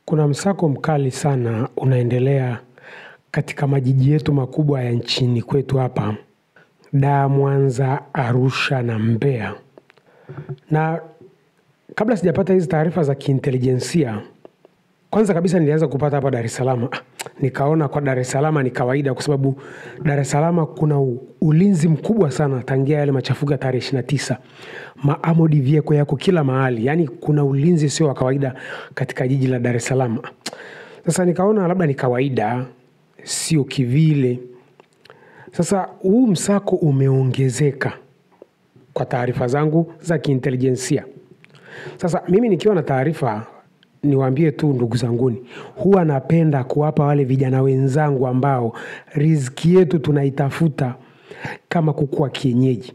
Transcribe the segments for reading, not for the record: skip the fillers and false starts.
Kuna msako mkali sana unaendelea katika majiji yetu makubwa ya nchini kwetu hapa, Dar, Mwanza, Arusha na Mbeya. Na kabla sijapata hizi taarifa za kiintelijensia, kwanza kabisa nilianza kupata hapa Dar es Salaam. Nikaona kwa Dar es Salaam ni kawaida kwa sababu Dar es Salaam kuna ulinzi mkubwa sana tangia yale machafuko ya tarehe 29. Maamodi vieko yako kila mahali. Yaani kuna ulinzi sio wa kawaida katika jiji la Dar es Salaam. Sasa nikaona labda ni kawaida, sio kivile. Sasa huu msako umeongezeka kwa taarifa zangu za kiintelijensia. Sasa mimi nikiwa na taarifa, niwaambie tu ndugu zanguni, huwa napenda kuwapa wale vijana wenzangu ambao riziki yetu tunaitafuta kama kuku wa kienyeji.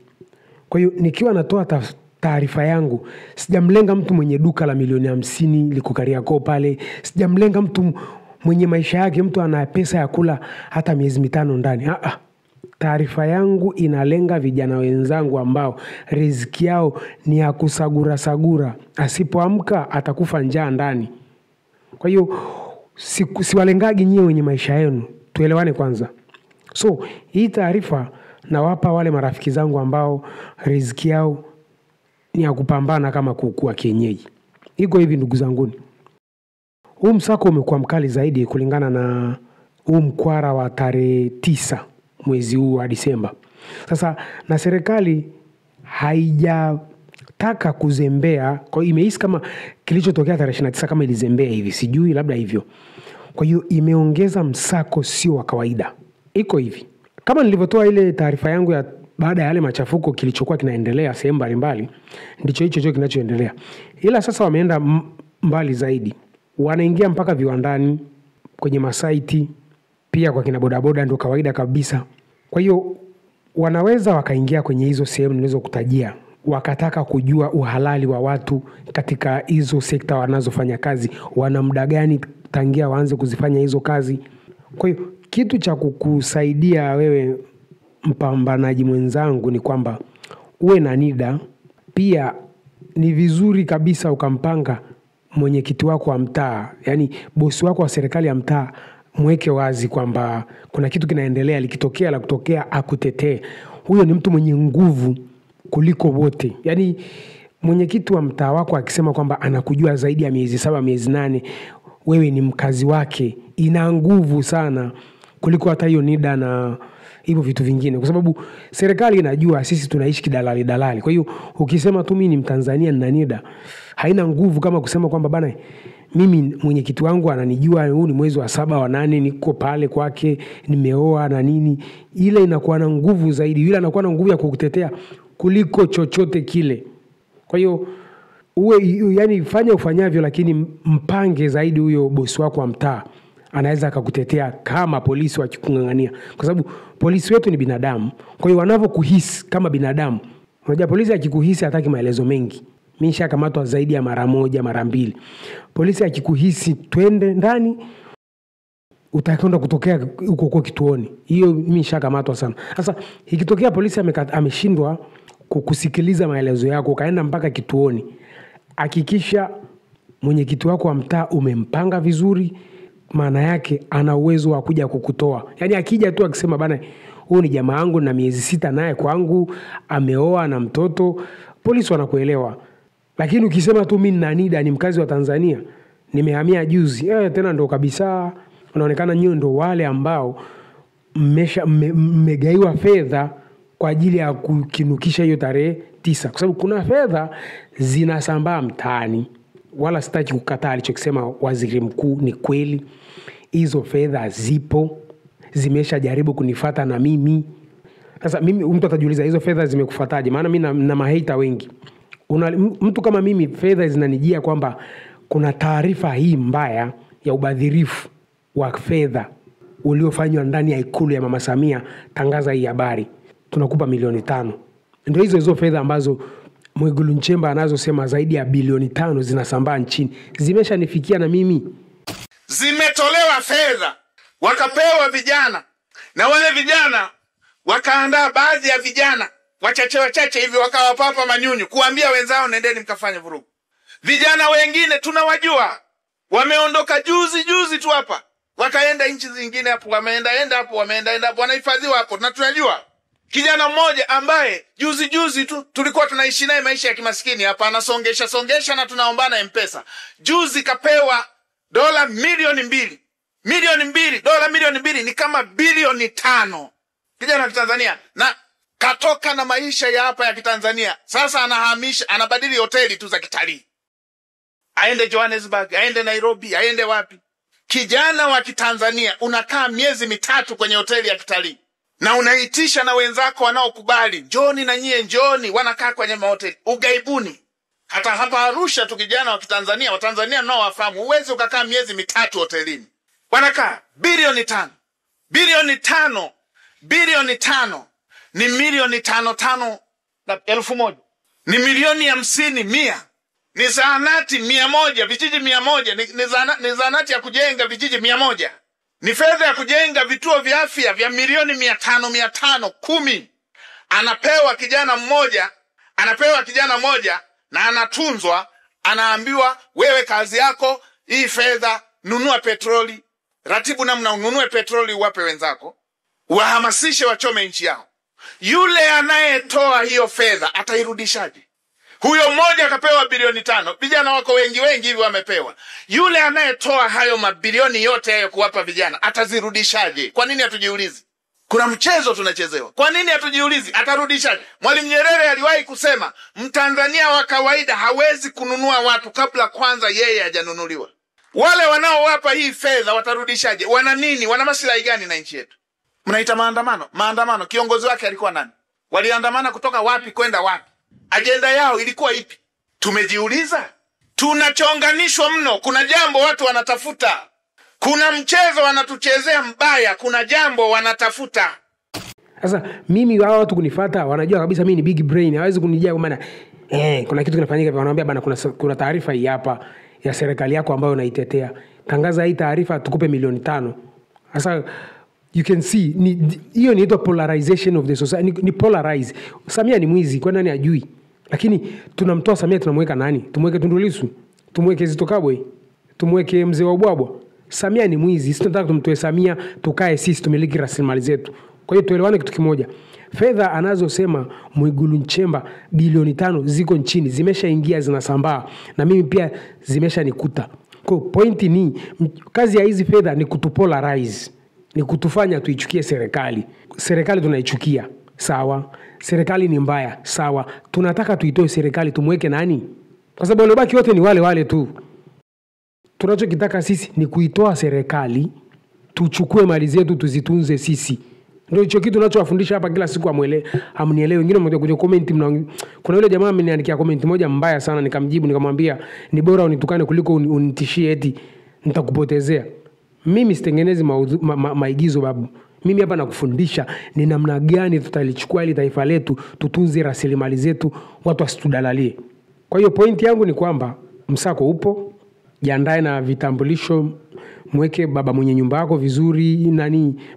Kwa hiyo nikiwa natoa taarifa yangu, sijamlenga mtu mwenye duka la milioni 50 liko Kariakoo pale, sijamlenga mtu mwenye maisha yake, mtu ana pesa ya kula hata miezi 5 ndani. Taarifa yangu inalenga vijana wenzangu ambao riziki yao ni ya kusagura sagura. Asipoamka atakufa njaa ndani. Kwa hiyo siwalengagi nyie wenye maisha yenu. Tuelewane kwanza. So hii taarifa nawapa wale marafiki zangu ambao riziki yao ni ya kupambana kama kuku wa kienyeji. Iko hivi ndugu zanguni. Huu msako umekuwa mkali zaidi kulingana na huu mkwara wa tarehe 9 mwezi huu wa Disemba. Sasa na serikali haijataka kuzembea, kwa hiyo imehisi kama kilichotokea tarehe 29 kama ilizembea hivi, sijui labda hivyo. Kwa hiyo imeongeza msako sio wa kawaida. Iko hivi. Kama nilivyotoa ile taarifa yangu ya baada ya yale machafuko kilichokuwa kinaendelea sehemu mbalimbali, ndicho hicho kinachoendelea. Ila sasa wameenda mbali zaidi. Wanaingia mpaka viwandani, kwenye masaiti, pia kwa kina bodaboda ndio kawaida kabisa. Kwa hiyo wanaweza wakaingia kwenye hizo sehemu nilizokutajia, wakataka kujua uhalali wa watu katika hizo sekta wanazofanya kazi, wana muda gani tangia waanze kuzifanya hizo kazi. Kwa hiyo kitu cha kukusaidia wewe mpambanaji mwenzangu ni kwamba uwe na NIDA. Pia ni vizuri kabisa ukampanga mwenyekiti wako wa mtaa, yani bosi wako wa serikali ya mtaa, mweke wazi kwamba kuna kitu kinaendelea, likitokea la kutokea akutetee. Huyo ni mtu mwenye nguvu kuliko wote. Yani mwenyekiti wa mtaa wako akisema kwamba anakujua zaidi ya miezi 7 miezi 8, wewe ni mkazi wake, ina nguvu sana kuliko hata hiyo NIDA na hivyo vitu vingine, kwa sababu serikali inajua sisi tunaishi kidalali. Kwa hiyo ukisema tu mimi ni Mtanzania na NIDA, haina nguvu kama kusema kwamba bana, mimi mwenyekiti wangu ananijua, huu ni mwezi wa 7 wa 8 niko pale kwake, nimeoa na nini. Ile inakuwa na nguvu zaidi, yule anakuwa na nguvu ya kukutetea kuliko chochote kile. Kwa hiyo yani fanya ufanyavyo, lakini mpange zaidi huyo bosi wako wa mtaa, anaweza akakutetea kama polisi wakikungangania, kwa sababu polisi wetu ni binadamu. Kwa hiyo wanavyokuhisi kama binadamu, unajua polisi akikuhisi hataki maelezo mengi. Mimi nishakamatwa zaidi ya mara 1 mara 2. Polisi akikuhisi twende ndani, utakwenda kutokea huko kituoni. Hiyo mimi nishakamatwa sana. Sasa ikitokea polisi ameshindwa kukusikiliza maelezo yako, kaenda mpaka kituoni, hakikisha mwenyekiti wako wa mtaa umempanga vizuri. Maana yake ana uwezo wa kuja kukutoa. Yani akija tu akisema bana, huyu ni jamaa yangu na miezi 6 naye kwangu, ameoa na mtoto, polisi wanakuelewa. Lakini ukisema tu mimi na NIDA, ni mkazi wa Tanzania, nimehamia juzi, tena ndo kabisa unaonekana nyinyi ndo wale ambao mmegaiwa fedha kwa ajili ya kukinukisha hiyo tarehe 9, kwa sababu kuna fedha zinasambaa mtaani. Wala sitaki kukataa alichokisema waziri mkuu, ni kweli. Hizo fedha zipo, zimeshajaribu kunifuata na mimi. Sasa mimi, mtu atajiuliza hizo fedha zimekufuataje? Maana mimi na mahater wengi. Mtu kama mimi fedha zinanijia kwamba kuna taarifa hii mbaya ya ubadhirifu wa fedha uliofanywa ndani ya ikulu ya Mama Samia, tangaza hii habari, tunakupa milioni 5. Ndio hizo fedha ambazo Mwigulu Nchemba anazosema zaidi ya bilioni 5 zinasambaa nchini, zimeshanifikia na mimi. Zimetolewa fedha wakapewa vijana, na wale vijana wakaandaa baadhi ya vijana wachache hivi wakawapapa manyunyu kuambia wenzao nendeni mkafanye vurugu. Vijana wengine tunawajua wameondoka juzi tu hapa, wakaenda nchi zingine hapo, wameenda hapo, wanahifadhiwa hapo. Na tunajua kijana mmoja ambaye juzi tu tulikuwa tunaishi naye maisha ya kimaskini hapa, anasongesha na tunaombana M-Pesa. Juzi kapewa dola milioni 2. Dola milioni 2 ni kama bilioni 5. Kijana wa Kitanzania, na katoka na maisha ya hapa ya Kitanzania. Sasa anabadili hoteli tu za kitalii. Aende Johannesburg, aende Nairobi, aende wapi. Kijana wa Kitanzania unakaa miezi 3 kwenye hoteli ya kitalii. Na unaitisha na wenzako wanaokubali, njoni na nyie njoni, wanakaa kwenye mahoteli. Ugaibuni. Hata hapa Arusha tu kijana wa Kitanzania, Watanzania nao wafahamu, uwezi ukakaa miezi 3 hotelini. Wanakaa bilioni 5. Bilioni 5 ni milioni 5 na 1,000. Ni milioni 50, 100. Ni zahanati 100, vijiji 100, ni zahanati ya kujenga vijiji 100. Ni fedha ya kujenga vituo vya afya vya milioni 500, 10. Anapewa kijana mmoja na anatunzwa, anaambiwa wewe kazi yako hii fedha, nunua petroli, ratibu namna ununue petroli uwape wenzako, wahamasishe wachome nchi yao. Yule anayetoa hiyo fedha atairudishaje? Huyo mmoja akapewa bilioni 5. Vijana wako wengi hivi wamepewa. Yule anayetoa hayo mabilioni yote hayo kuwapa vijana atazirudishaje? Kwa nini hatujiulizi? Kuna mchezo tunachezewa. Kwa nini hatujiulizi atarudishaje? Mwalimu Nyerere aliwahi kusema, Mtanzania wa kawaida hawezi kununua watu kabla kwanza yeye hajanunuliwa. Wale wanaowapa hii fedha watarudishaje? Wana nini? Wana maslahi gani na nchi yetu? Mnaita maandamano. Kiongozi wake alikuwa nani? Waliandamana kutoka wapi kwenda wapi? Ajenda yao ilikuwa ipi? Tumejiuliza? Tunachonganishwa mno. Kuna jambo watu wanatafuta. Kuna mchezo wanatuchezea mbaya. Kuna jambo wanatafuta. Sasa mimi wao watu kunifuata wanajua kabisa mimi ni big brain. Hawezi kunijia kwa maana kuna kitu kinafanyika, wanaambia bana kuna taarifa hii hapa ya serikali yako ambayo unaitetea. Tangaza hii taarifa tukupe milioni 5. Sasa you can see hiyo inaitwa polarization of the society. Ni polarize. Samia ni mwizi, kwa nani ajui? Lakini tunamtoa Samia, tunamweka nani? Tumweke Tundu Lissu? Tumweke Zitto Kabwe? Tumweke mzee wa Ubwabwa? Samia ni mwizi. Sisi tunataka tumtoe Samia, tukae sisi tumiliki rasilimali zetu. Kwa hiyo tuelewane kitu kimoja. Fedha anazosema Mwigulu Nchemba bilioni 5 ziko nchini, zimeshaingia, zinasambaa, na mimi pia zimeshanikuta. Kwa point ni kazi ya hizi fedha ni kutupolarize. Ni kutufanya tuichukie serikali. Serikali tunaichukia, sawa. Serikali ni mbaya, sawa. Tunataka tuitoe serikali, tumweke nani? Kwa sababu waliobaki wote ni wale tu. Tunachokitaka sisi ni kuitoa serikali, tuchukue mali zetu tuzitunze sisi. Ndio hicho kitu tunachowafundisha hapa kila siku, amnielewe. Wengine mmoja kwenye comment kuna yule jamaa ameniandikia comment moja mbaya sana, nikamjibu nikamwambia ni bora unitukane kuliko unitishie eti nitakupotezea. Mimi sitengenezi maigizo babu. Mimi hapa nakufundisha ni namna gani tutalichukua ile taifa letu, tutunze rasilimali zetu, watu wasitudalalie. Kwa hiyo point yangu ni kwamba msako upo, jiandae na vitambulisho, mweke baba mwenye nyumba yako vizuri,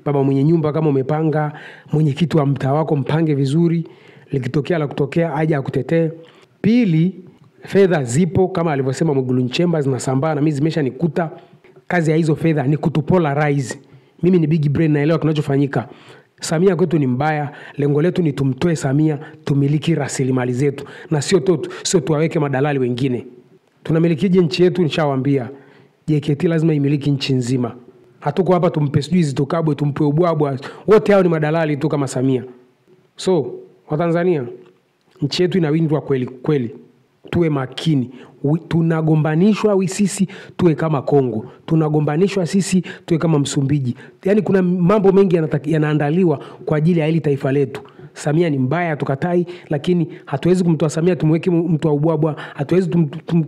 baba mwenye nyumba kama umepanga, mwenyekiti wa mtaa wako mpange vizuri, likitokea la kutokea aje akutetee. Pili, fedha zipo kama alivyosema Mwigulu Nchemba, zinasambaa na mimi zimeshanikuta. Kazi ya hizo fedha ni kutupolarize. Mimi ni big brain, naelewa kinachofanyika. Samia kwetu ni mbaya, lengo letu ni tumtoe Samia, tumiliki rasilimali zetu, na sio tuwaweke madalali wengine. Tunamilikije nchi yetu? Nishawaambia JKT lazima imiliki nchi nzima. Hatuko hapa tumpe Zitto Kabwe, tumpe Ubwabwa, wote hao ni madalali tu kama Samia. So Watanzania, nchi yetu inawindwa kweli. Tuwe makini. Tunagombanishwa sisi tuwe kama Kongo, tunagombanishwa sisi tuwe kama Msumbiji. Yaani kuna mambo mengi yanaandaliwa kwa ajili ya hili taifa letu. Samia ni mbaya, tukatai, lakini hatuwezi kumtoa Samia tumweke mtu wa Ubwabwa, hatuwezi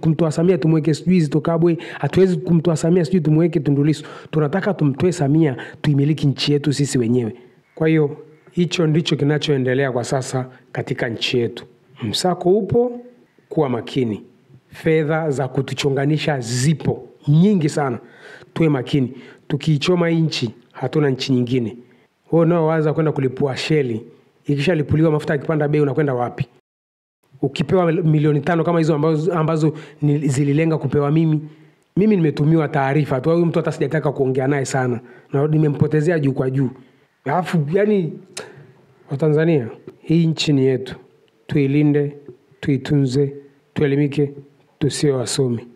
kumtoa Samia tumweke Zitto Kabwe, hatuwezi kumtoa Samia tumweke Tundu Lissu. Tunataka tumtoe Samia, tuimiliki nchi yetu sisi wenyewe. Kwa hiyo hicho ndicho kinachoendelea kwa sasa katika nchi yetu. Msako upo, kuwa makini. Fedha za kutuchonganisha zipo nyingi sana, tuwe makini. Tukiichoma nchi, hatuna nchi nyingine. Wewe unaowaza kwenda kulipua sheli, ikishalipuliwa mafuta yakipanda bei unakwenda wapi? Ukipewa milioni 5 kama hizo ambazo zililenga kupewa mimi, mimi nimetumiwa taarifa tu, huyu mtu hata sijataka kuongea naye sana na nimempotezea juu kwa juu. Alafu yani Watanzania, hii nchi ni yetu, tuilinde, tuitunze, tuelimike, tusiwe wasomi.